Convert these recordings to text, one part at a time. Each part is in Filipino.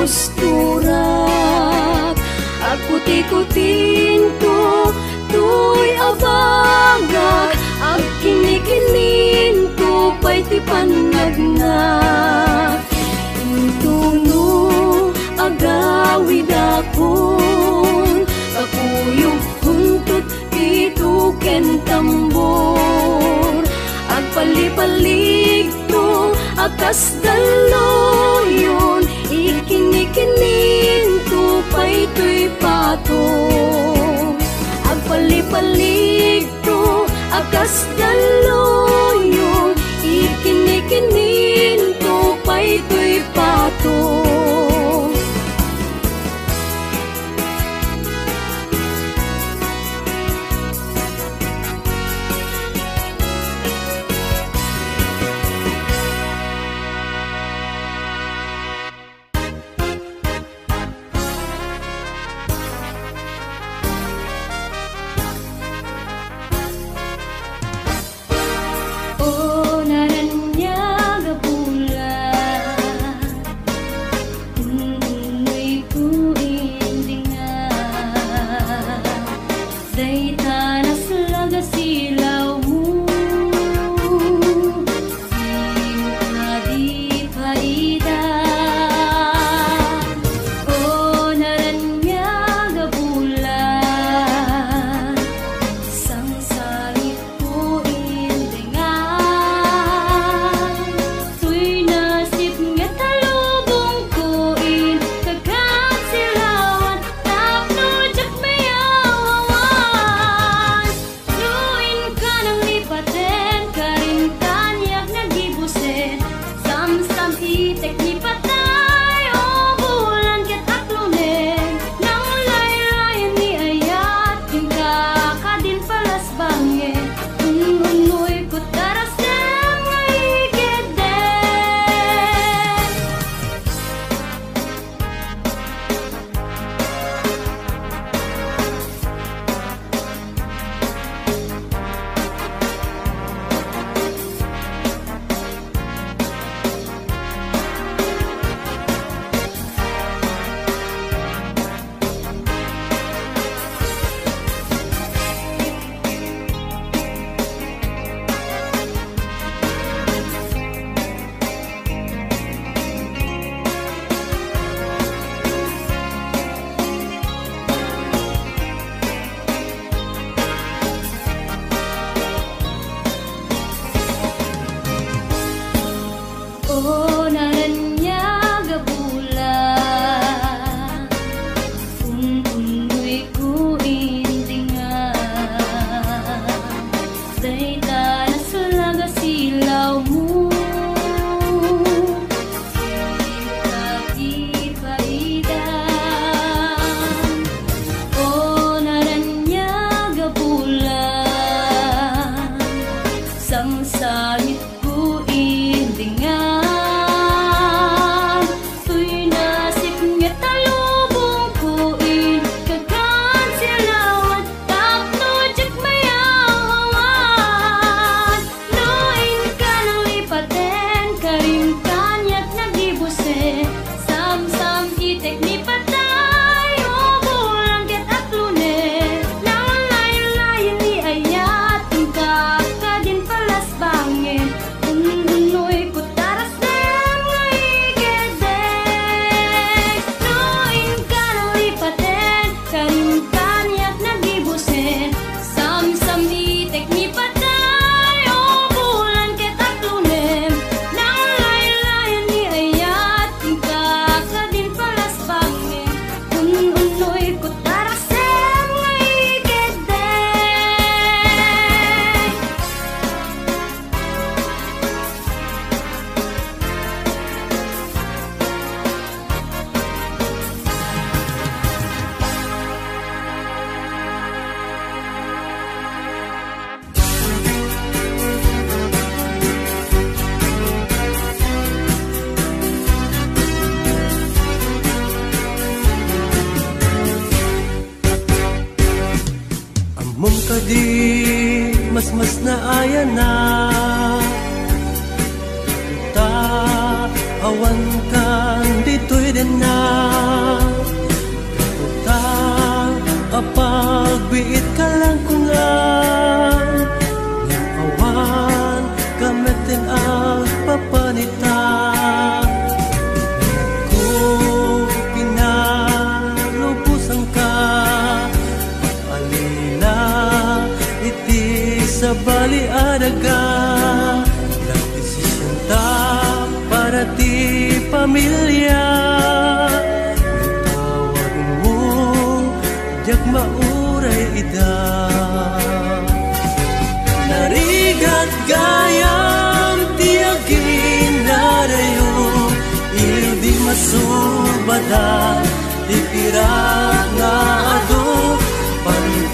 gusturak. Agkuti-kutin to, tuy abagak. Agkinikinin to, pa'y ti panagnak. Intuno agawid akon, kakuyog huntot ito ken tambor. Agpalipalig to, akas daloyon, ikinikinin to, pa'y to'y pato. Agpalipalig to, akas daloyon, ikinikinin to, pa'y to'y pato. di mas na ayan na ta awan kan dito'y din na adaga. Nagdesisyon ta para ti pamilya. Tawag mo, jak mauray ida. Narigat gayam ti aginarayo, iliw di masubada, di pirat nga ado.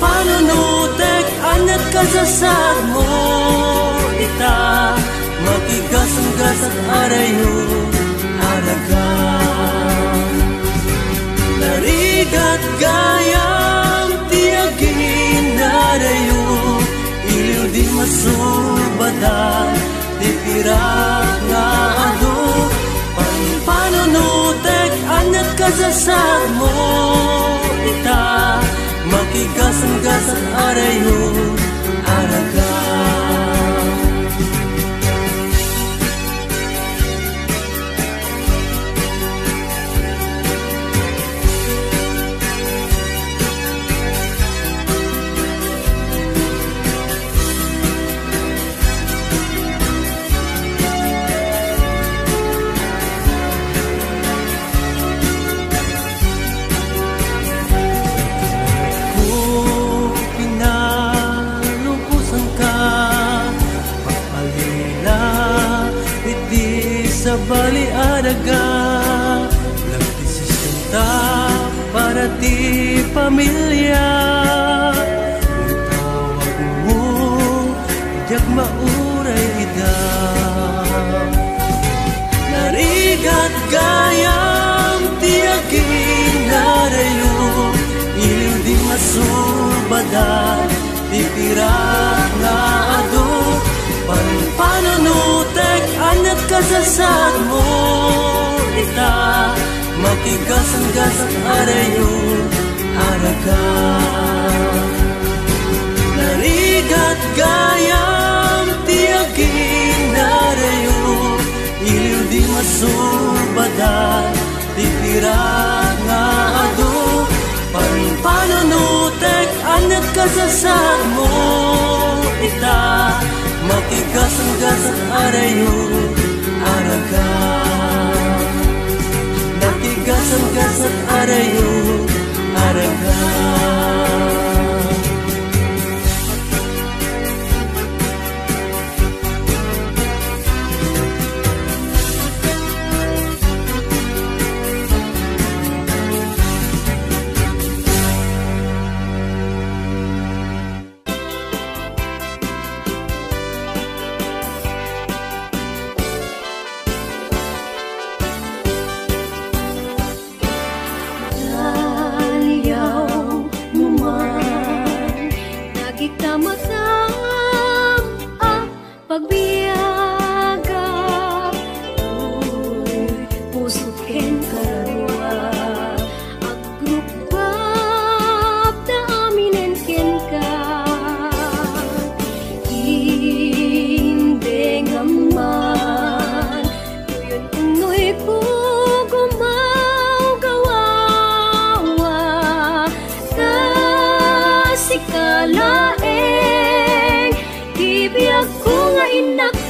Panunutek anyat kasasad mo ita, makigasang-gasang arayo araga. Narigat gayam tiagin arayo, iliw di masubada, di pirat nga ado. Panunutek anyat kasasad mo ita, makigasang-gasang arayo araga. Sa bali adaga, nagdesisyon ta para ti pamilya. Tawag mo, jak mauray ida. Narigat gayam ti aginarayo, iliw di masubada, di pirat nga ado. Panunutek anyat kasasad mo ita, makigasang-gasang arayo araga. Narigat gayam tiagin arayo, iliw di masubada, di pirat nga ado. Panunutek anyat kasasad mo ita, makigasang-gasang arayo araga. Makigasang-gasang arayo araga.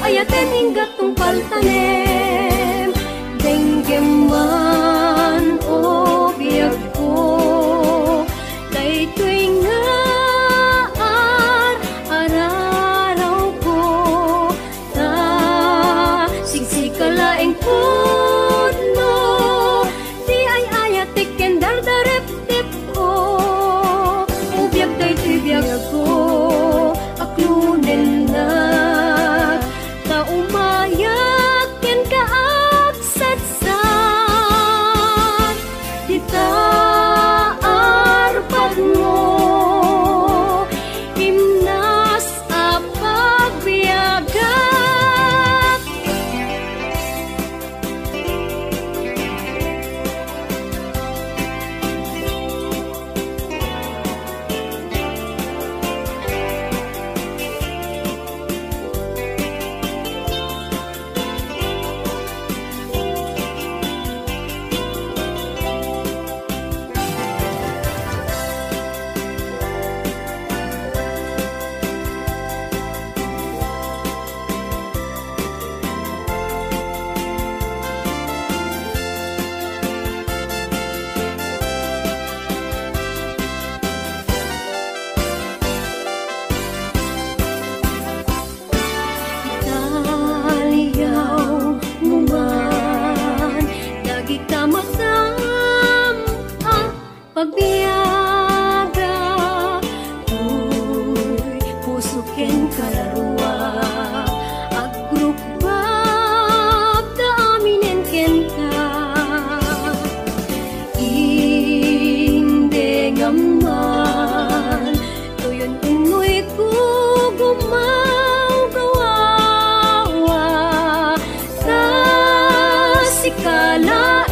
Ayaten hingga tungpal tanem, denggeman o biag ko, day tuingaan araraw ko, ta sigsikalaeng pudno, di ay ayatik ken dardarep-tip ko, ubiag day tuibiyag ko, aklunen na umayak ken pagbiyaga, uy, puso ken kalarua, agrukbab da aminen ken ka. Inde ngaman, tuyon unoy ko gumaw gawawa, ta sikalaeng,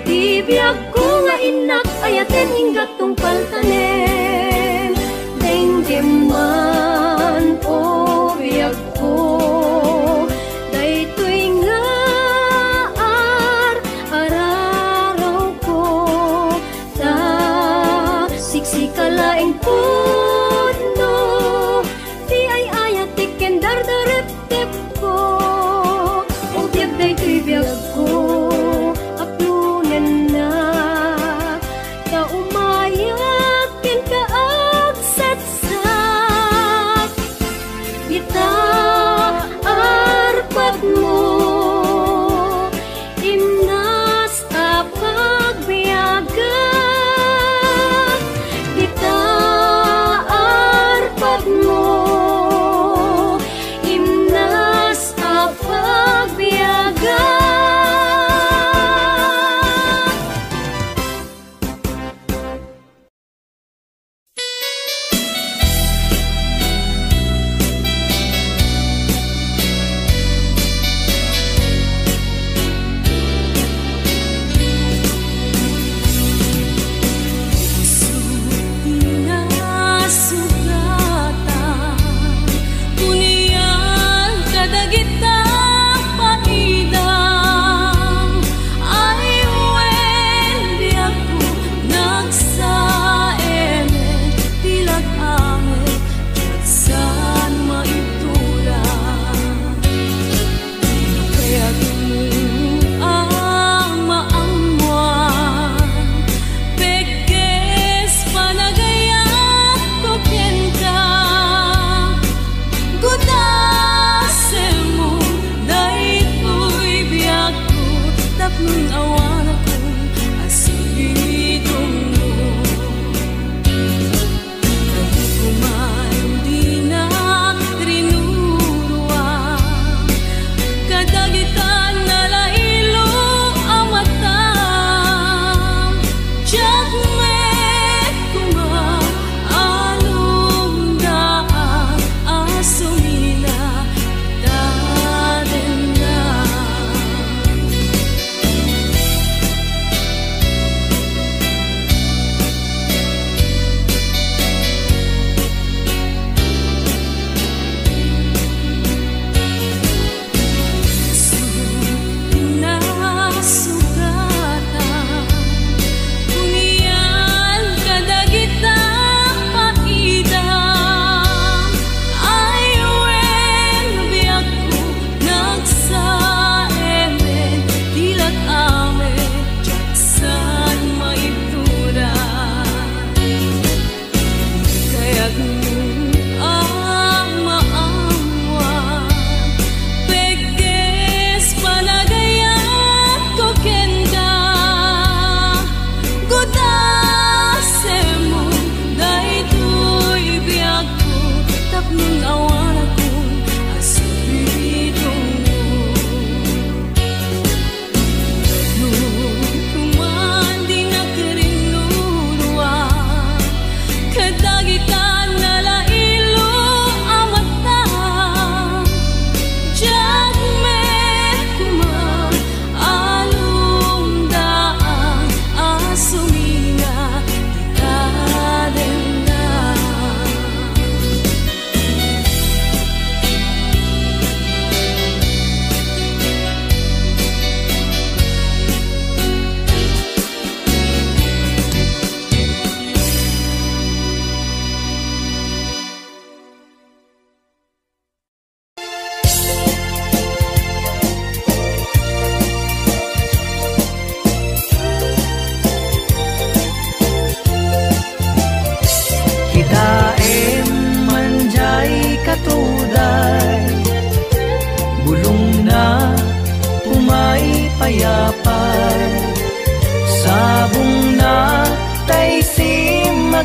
bibiyag ko nga inak ayaten hinggat tungpal tanem. Denggem man o biyag ko, daytoy nga araraw ko, ta siksikalaeng puno, di ay ayatik ken dardarep-tep ko, o biyag daytoy biyag ko, aplunan na, ta umayak ken kaagsatsak, kita arpat mo, imnas a pagbiyaga, kita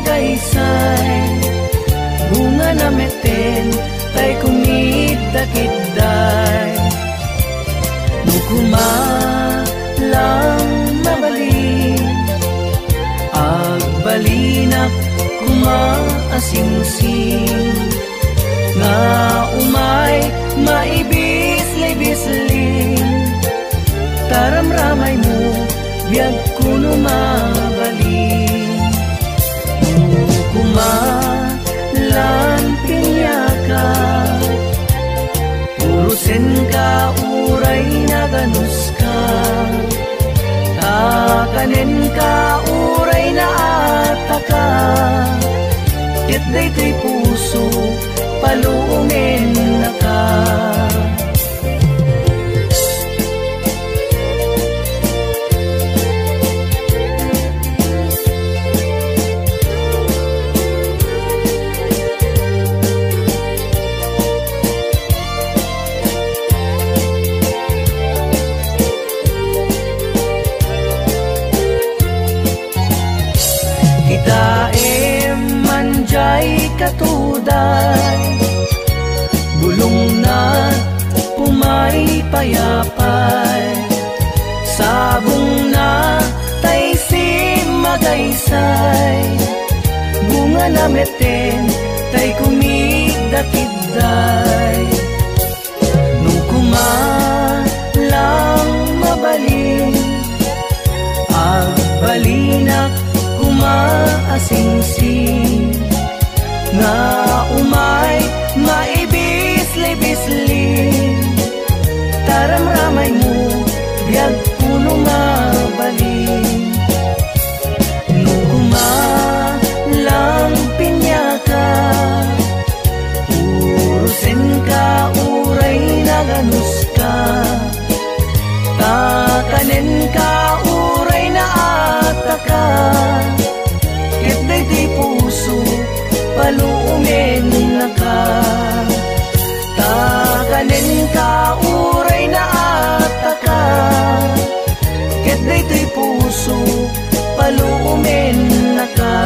magaysay, bunga na meten tay kumidakidday. Nukuma lang mabalin, agbalinak kumaasingsing, nga umay maibis-libisling, taramramay mo biag kuno mabalin. Nukuma lan pinyaka, urusin ka uray na ganus ka, takanin ka uray na ataka, ket daytoy puso paluumin na ka. Katuday, bulong na pumaypayapay, sabong na tay si magaysay, bunga na meten tay kumigdakidday. Nung kumalang mabalin, agbalinak kumaasingsing, nga umay maibis-libisling, taramramay mo biag kuno mabalin. Nung kumalang pinyaka, urusin ka uray na ganus ka, takanin ka uray na ataka, ket daytoy puso paluumin na ka, takanin ka uray na ataka, ket daytoy puso paluumin na ka.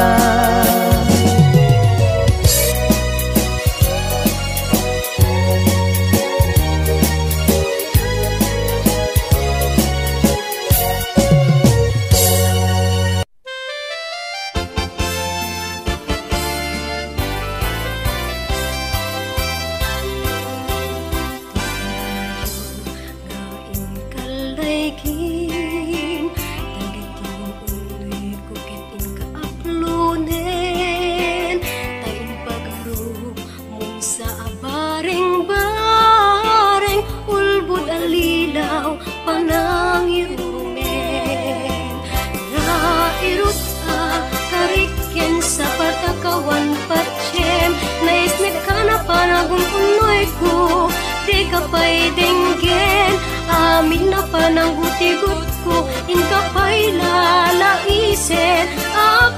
Kapay denggen, amin na panangguti-gut ko, inkapay lalaisen,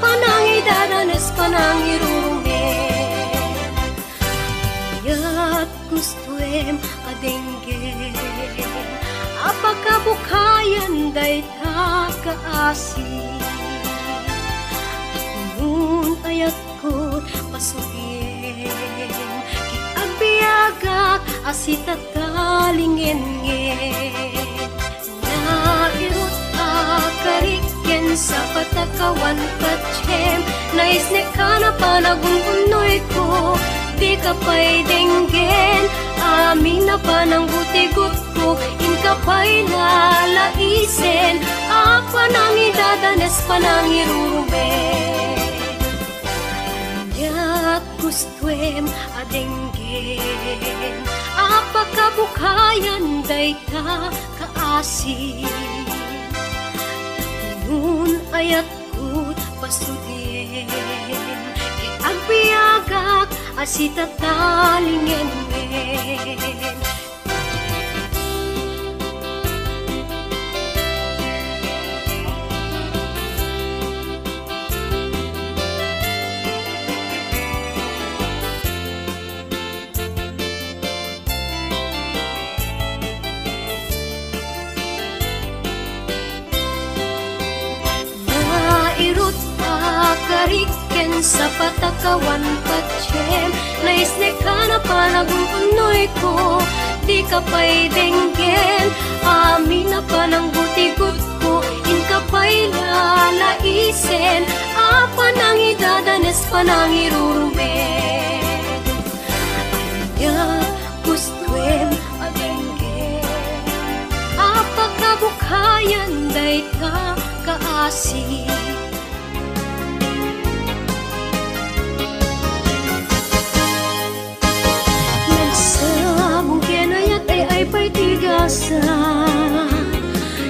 panangidadanas panangirumen. Yat gustuem adenggen, apakabukayan dayta kaasi, nun ayat ko pasugin, agbiagak asita talingen-ngen, nairut akariken sa patakawan patsyem, naisne ka na panagungunoy ko, di ka pa'y denggen, amin na panangguti-gut ko, inkapay lalaisen, panangidadanas panangiruruben. Anyak gustuem adenggen, apakabukayan dayta kaasi, nun ayat kut pasudin, agbiagak asita talingen-ngen. kariken sa patakawan patsyem. Naisne ka na panagunoy ko, di ka pa'y denggen. Amin na pa ng buti-gut ko, in ka pa'y lalaisen. Apa nang idadanes pa nang irurumen. Anya gustwem adenggen, apa kabukayan day ka kaasi. Nagsabong kenayat ay pa'y tigasa,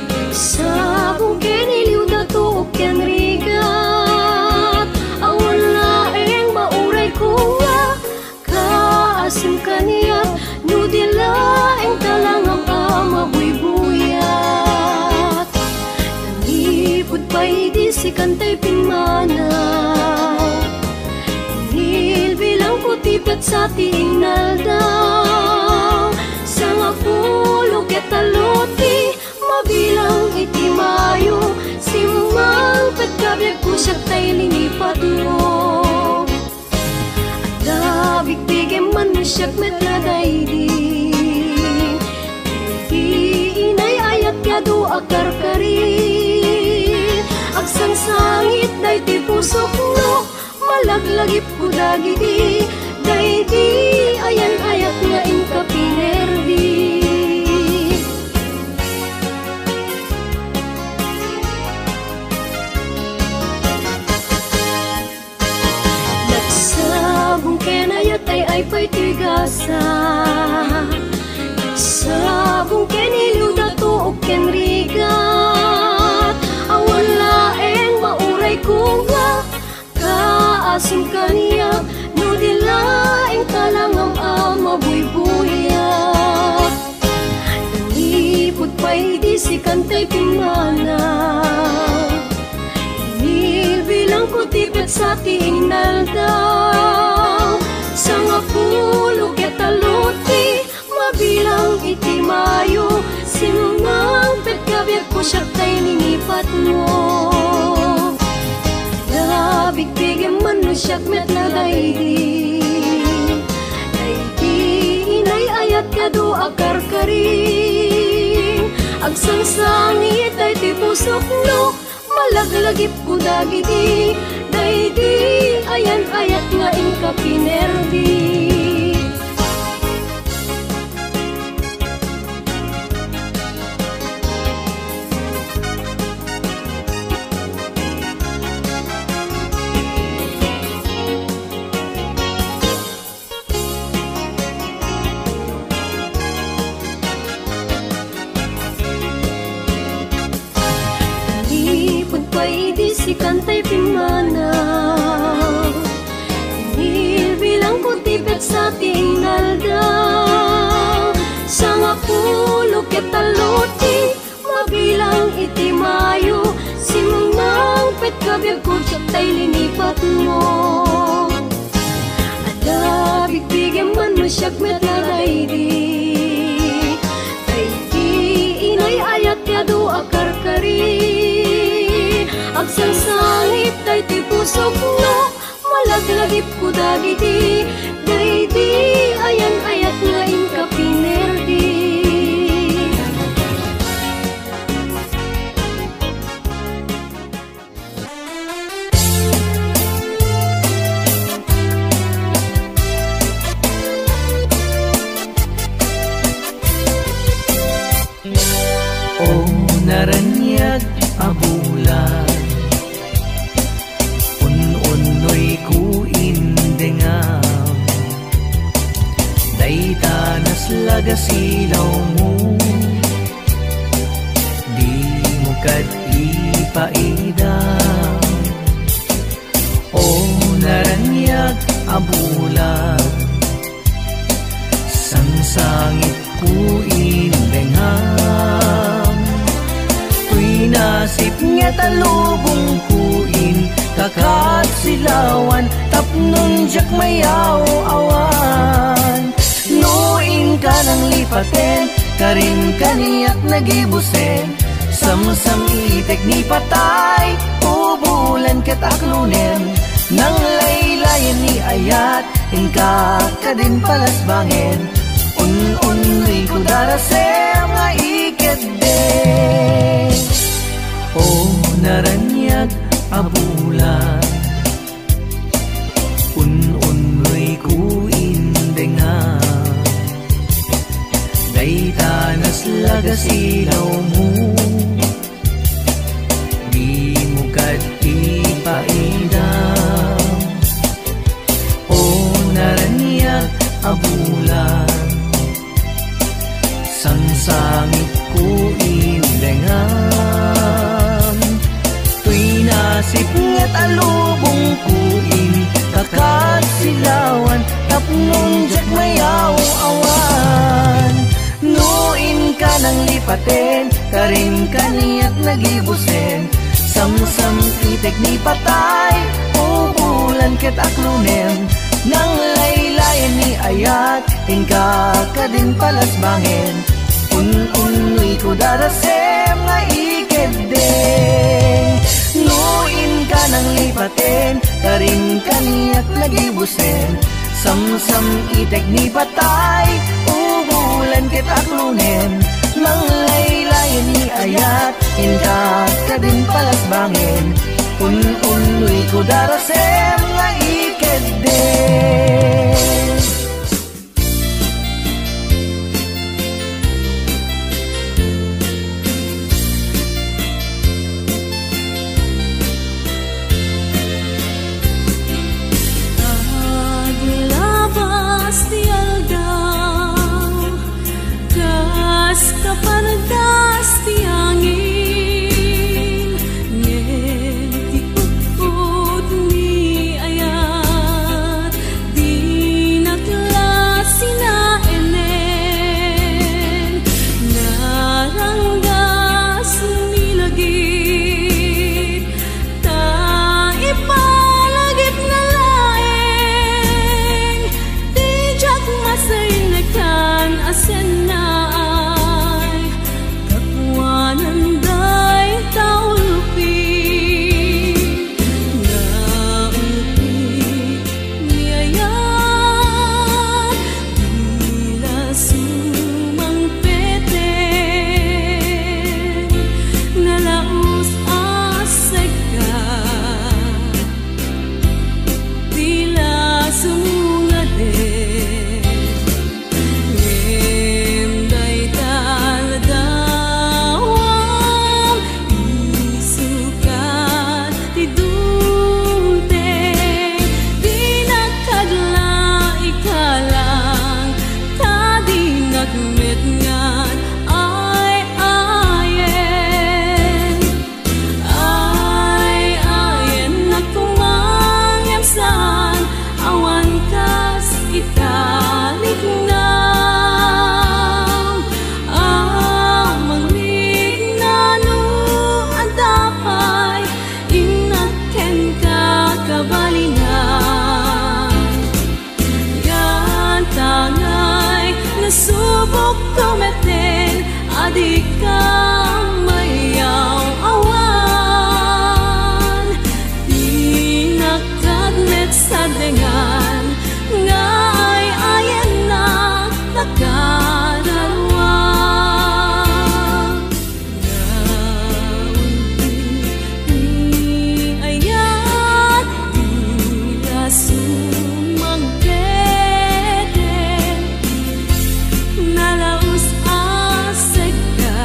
nagsabong keniliw na tuok ken rigat. Awan laeng mauray ko nga kaasim kaniyat, nudilaeng talangam mabuybuyat. Nanipod pa'y di si kantay pinmanaw, bilang putipet sa tingal daw. Sa nga pulo ketaloti, mabilang iti mayo, simang petkabyag ko siya tay linipat mo. At nabigtigim man mo siya metladaydi, inay ayat kado akarkarin. Agsang sangit day ti pusok no, malaglagip ko dagiti, daydi ayan ayat nga inka pinerdi. Nagsabong kenayat ay pa'y tigasa, nagsabong keniliw na tuok ken rigat. Awan laeng mauray ko nga kaasim kaniya, nudilaeng talangam mabuybuyat. Nanipod pa'y di si kantay pinmanaw, bilang ko tipet sa tingal daw. Sa nga pulo ketaloti, mabilang iti mayo, simang petkabyag ko siya tay linipat mo. Nabigtigim man mo siya metladaydi, daydi inay ayat kado akarkarin. Agsang sangit ay ti pusok no, malaglagip ko dagiti, daydi ayan ayat nga inka pinerdi. Pwede si kantay pinmanaw, bilang ko tipet sa tingal daw. Sa nga pulo ketaloti, mabilang iti mayo, simang petkabyag ko siya tay linipat mo. Ada bigtigim man mo siya metladaydi, daydi inay ayat kado akarkarin. Agsang sangit ay ti pusok no, malaglagip ko dagiti, daydi ayan ayat nga inka pinerdi. O naranyag abulan, unoy ku indengam, daytanas lagasilaw mo, di mo kad ipaidam. O naranyag abulan, sangsangit ku indengam, tuy nasip nga talubong kuin, kakat silawan, tapnon jak mayaw awan. Nuin ka ng lipaten, karin kaniyak nagibusen, Samsam itek ni patay, ubulan ket aklunen, nang laylayan ni ayat, ingka ka din palasbangen, un-unri ko darasem nga iket de. O naranyag abulan, un-unri ko indenga, daytanas lagas ilaw mo, di mo kat ipaidam. O naranyag abulan, sangsangit ko indengam, tuy nasip nga't alubong kuin, kakasilawan tapnong jak mayaw awan. Nuin ka nang lipaten, karin kaniyak nagibusen, samsam itek ni patay, ubulan ket aklunen, nang laylayan ni ayat, ingka ka din palasbangen, un-unwi ko darasem nga ikedeng. Nuin ka nang lipaten, karin kaniyak nagibusen, samsam itek ni patay, ubulan ket aklunen, nang laylayan ni ayat, ingka ka din palasbangen, un-unwi ko darasem nga ikedeng. Kapardas ti angin, ngem ti puput ni ayat, di naklas sinaenen, naranggas nilagip, ta ipalagip na laeng, di jak masay nakan asen na. Subok tumeten, adik kang mayaw awan, di nakadnet sa dengan, ngay ayan na nakadarwan. Naunti ni ayat, di lasumang nalaus asega,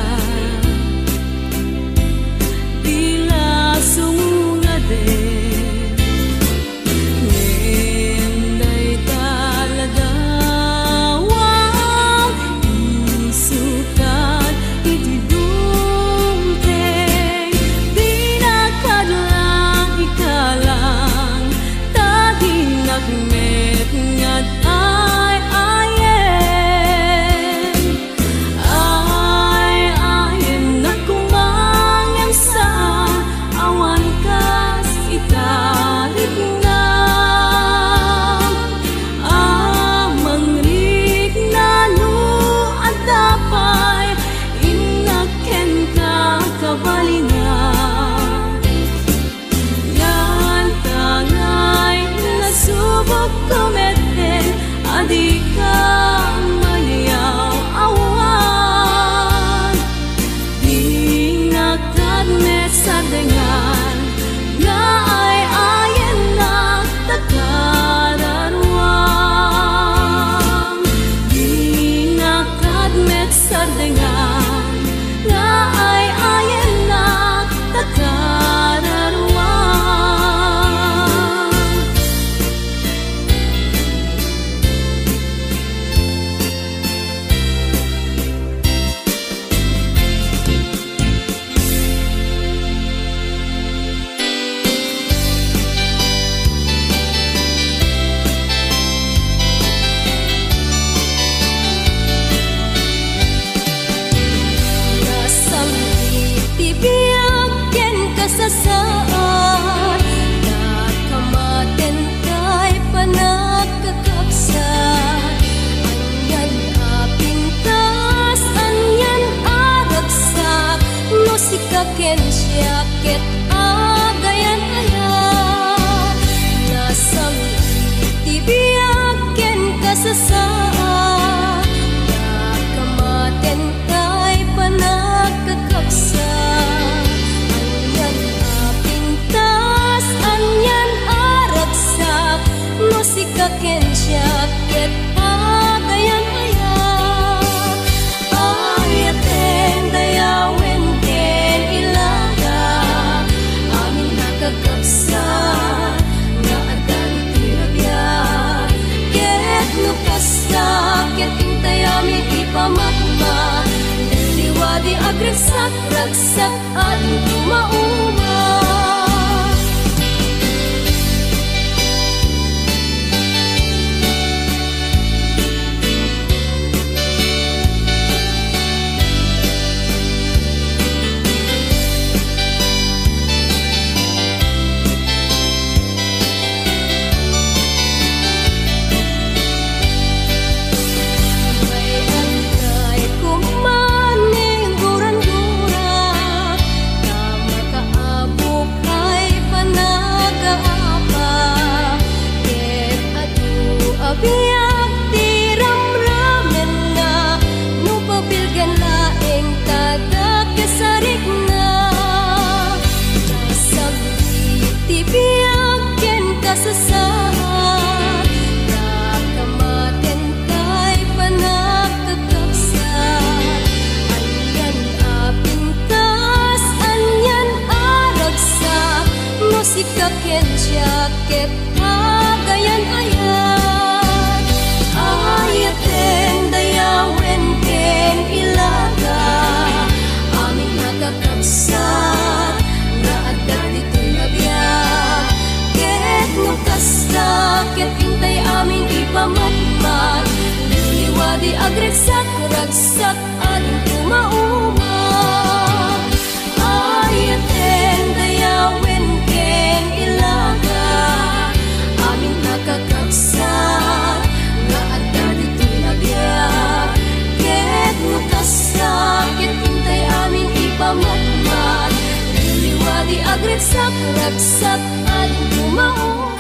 kasasaan, nakamaten kay panagkakapsat. Anyan apintas, anyan aragsak, no sikaken siyakit agayan ayan. Nasam itibiyaken kasasaan, nakamaten kay panagkakapsat. Anyan apintas, anyan aragsak, no sikaken siyakit agayan ayan. Ayaten dayawin ken ilaga, amin nakakapsat, nga adan tirabyan. Ket no kasakit intay amin ipamatma, liwadi agragsak-ragsak ating tumauma. Biyak tiram-ramen na, no pabilgan laeng kada kasarik na. Nasam itibiyaken kasasaan, nakamaten kay panagkakapsat. Anyan apintas, anyan aragsak, no sikaken siyakit agayan ayan. Ayaten dayawin ken ilaga, aming nakakapsat, nga adan dito'y nabiyag. Ket no kasakit intay aming ipamatmat, liwadi agragsak-ragsak ating tumauma. Ayaten dayawin ken ilaga, aming nakakapsat, nga adan dito'y nabiyag. Ket no kasakit intay aming ipamatmat, liwadi agragsak-ragsak ating tumauma.